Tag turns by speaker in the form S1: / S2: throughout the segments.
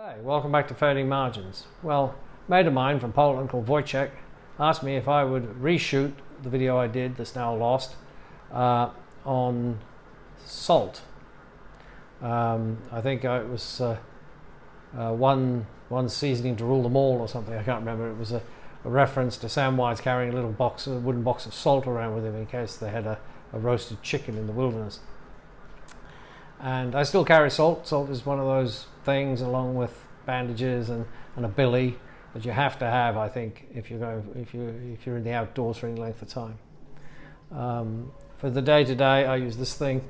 S1: Hey, welcome back to Fading Margins. Well, a mate of mine from Poland called Wojciech asked me if I would reshoot the video I did that's now lost on salt. I think it was one seasoning to rule them all or something. I can't remember. It was a reference to Samwise carrying a little wooden box of salt around with him in case they had a roasted chicken in the wilderness. And I still carry salt. Salt is one of those things, along with bandages and a billy, that you have to have, I think, if you're in the outdoors for any length of time. For the day-to-day, I use this thing.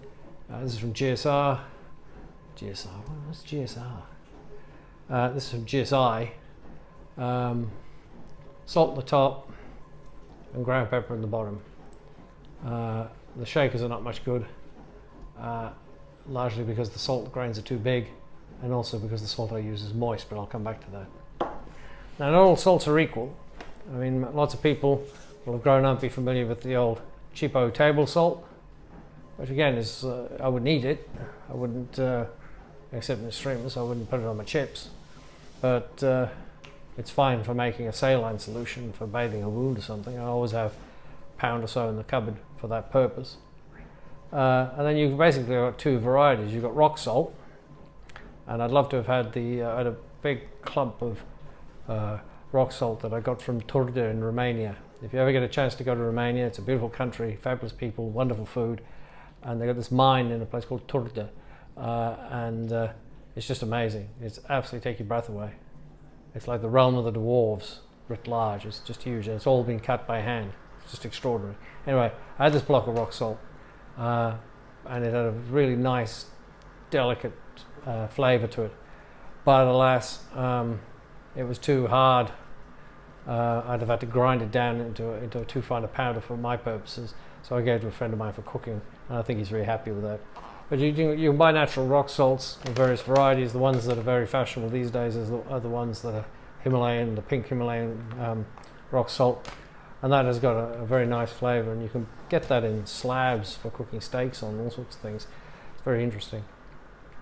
S1: This is from GSR. What's GSR? This is from GSI. Salt on the top and ground pepper in the bottom. The shakers are not much good. Largely because the salt grains are too big, and also because the salt I use is moist, but I'll come back to that. Now, not all salts are equal. I mean, lots of people will have grown up, be familiar with the old cheapo table salt, which again is, I wouldn't eat it. I wouldn't, except in extremis, I wouldn't put it on my chips. But it's fine for making a saline solution for bathing a wound or something. I always have a pound or so in the cupboard for that purpose. And then you've basically got two varieties. You've got rock salt, and I'd love to have had I had a big clump of rock salt that I got from Turda in Romania. If you ever get a chance to go to Romania, it's a beautiful country, fabulous people, wonderful food, and they got this mine in a place called Turda, and it's just amazing. It's absolutely take your breath away. It's like the realm of the dwarves writ large. It's just huge, and it's all been cut by hand. It's just extraordinary. Anyway, I had this block of rock salt. And it had a really nice, delicate flavour to it, but alas, it was too hard. I'd have had to grind it down into a too fine a powder for my purposes, so I gave it to a friend of mine for cooking, and I think he's very happy with that. But you can buy natural rock salts in various varieties. The ones that are very fashionable these days are the ones that are Himalayan, the pink Himalayan rock salt. And that has got a very nice flavour, and you can get that in slabs for cooking steaks on, all sorts of things. It's very interesting.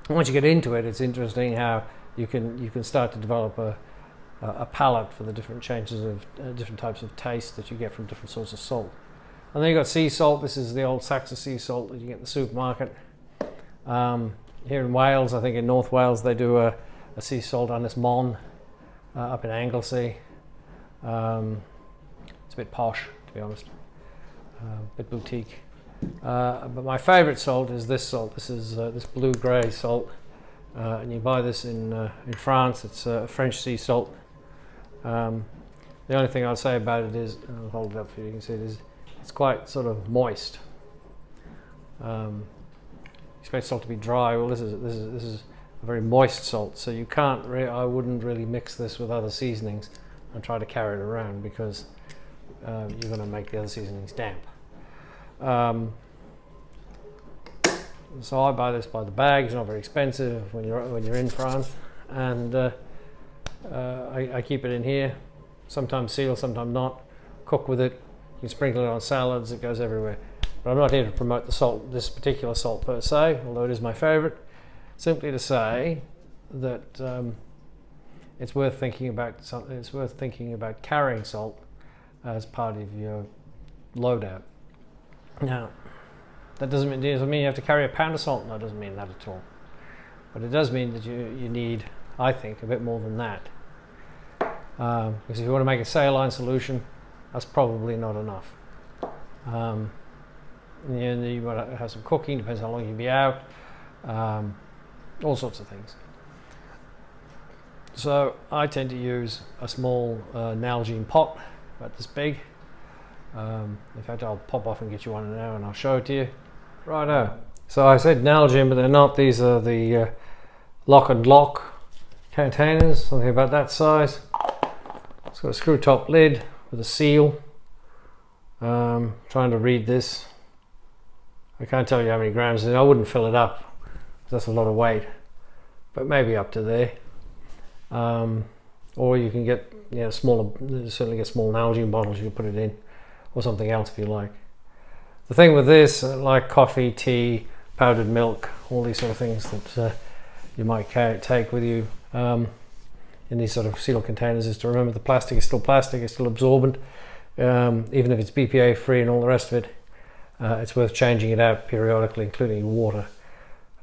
S1: And once you get into it, it's interesting how you can start to develop a palate for the different changes of different types of taste that you get from different sorts of salt. And then you've got sea salt. This is the old Saxa sea salt that you get in the supermarket. Here in Wales, I think in North Wales, they do a sea salt Ynys Môn up in Anglesey. It's a bit posh, to be honest, a bit boutique. But my favourite salt is this salt. This is this blue-grey salt, and you buy this in France. It's French sea salt. The only thing I'll say about it is, I'll hold it up for you, you can see it is, it's quite sort of moist. You expect salt to be dry. Well, this is a very moist salt, so you can't. I wouldn't really mix this with other seasonings and try to carry it around, because you're going to make the other seasonings damp. So I buy this by the bag. It's not very expensive when you're in France, and I keep it in here. Sometimes seal, sometimes not. Cook with it. You can sprinkle it on salads. It goes everywhere. But I'm not here to promote the salt, this particular salt per se, although it is my favourite. Simply to say that it's worth thinking about. It's worth thinking about carrying salt as part of your loadout. Now, that doesn't mean you have to carry a pound of salt. No, it doesn't mean that at all. But it does mean that you need, I think, a bit more than that. Because if you want to make a saline solution, that's probably not enough. You want to have some cooking, depends how long you'll be out, all sorts of things. So I tend to use a small Nalgene pot, about this big. In fact, I'll pop off and get you one now, and I'll show it to you. Righto. So I said Nalgene, but they're not. These are the lock and lock containers, something about that size. It's got a screw top lid with a seal. Trying to read this. I can't tell you how many grams it is. I wouldn't fill it up. That's a lot of weight, but maybe up to there. Or you can get smaller. Certainly get small Nalgene bottles. You can put it in, or something else if you like. The thing with this, like coffee, tea, powdered milk, all these sort of things that you might take with you, in these sort of sealed containers is to remember the plastic is still plastic, it's still absorbent, even if it's BPA free and all the rest of it. It's worth changing it out periodically, including water.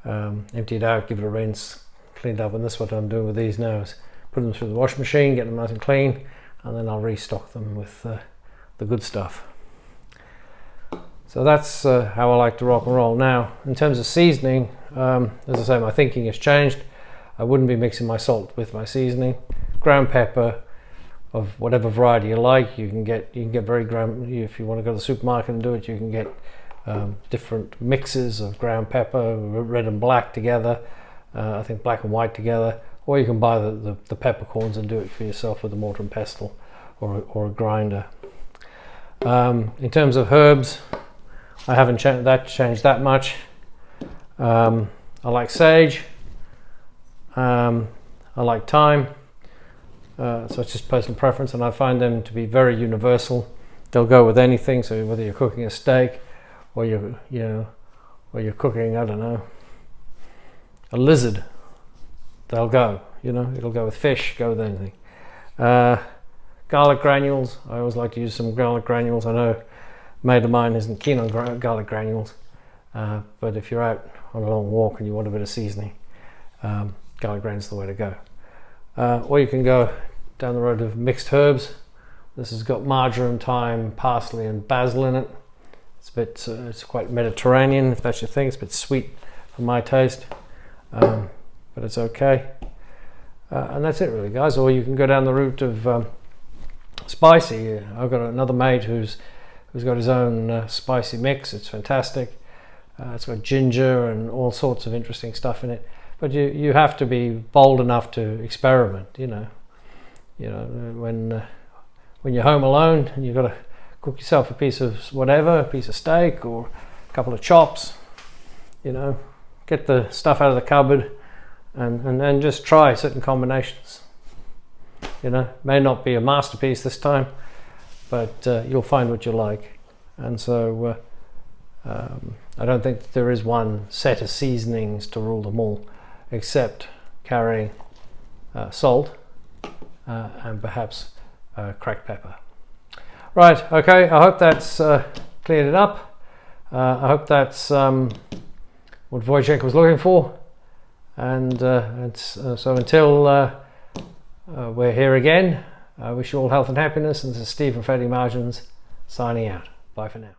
S1: Empty it out, give it a rinse, clean it up, and that's what I'm doing with these now, is put them through the washing machine, get them nice and clean, and then I'll restock them with the good stuff. So that's how I like to rock and roll. Now, in terms of seasoning, as I say, my thinking has changed. I wouldn't be mixing my salt with my seasoning. Ground pepper of whatever variety you like. You can get very ground. If you want to go to the supermarket and do it, you can get different mixes of ground pepper, red and black together. I think black and white together. Or you can buy the peppercorns and do it for yourself with a mortar and pestle or a grinder. In terms of herbs, I haven't changed that much. I like sage. I like thyme. So it's just personal preference, and I find them to be very universal. They'll go with anything. So whether you're cooking a steak, or you're cooking, I don't know, a lizard, they'll go. It'll go with fish, go with anything. Garlic granules. I always like to use some garlic granules. I know a mate of mine isn't keen on garlic granules, but if you're out on a long walk and you want a bit of seasoning, garlic granules is the way to go. Or you can go down the road of mixed herbs. This has got marjoram, thyme, parsley, and basil in it. It's quite Mediterranean, if that's your thing. It's a bit sweet for my taste, but it's okay. And that's it, really, guys. Or you can go down the route of spicy. I've got another mate who's got his own spicy mix. It's fantastic. It's got ginger and all sorts of interesting stuff in it. But you have to be bold enough to experiment. When you're home alone and you've got to cook yourself a piece of whatever, a piece of steak or a couple of chops, get the stuff out of the cupboard and then just try certain combinations. May not be a masterpiece this time, but you'll find what you like. And so I don't think that there is one set of seasonings to rule them all, except carrying salt and perhaps cracked pepper. Right, okay, I hope that's cleared it up. I hope that's what Wojciech was looking for. And so until we're here again, I wish you all health and happiness. And this is Steve from Fading Margins signing out. Bye for now.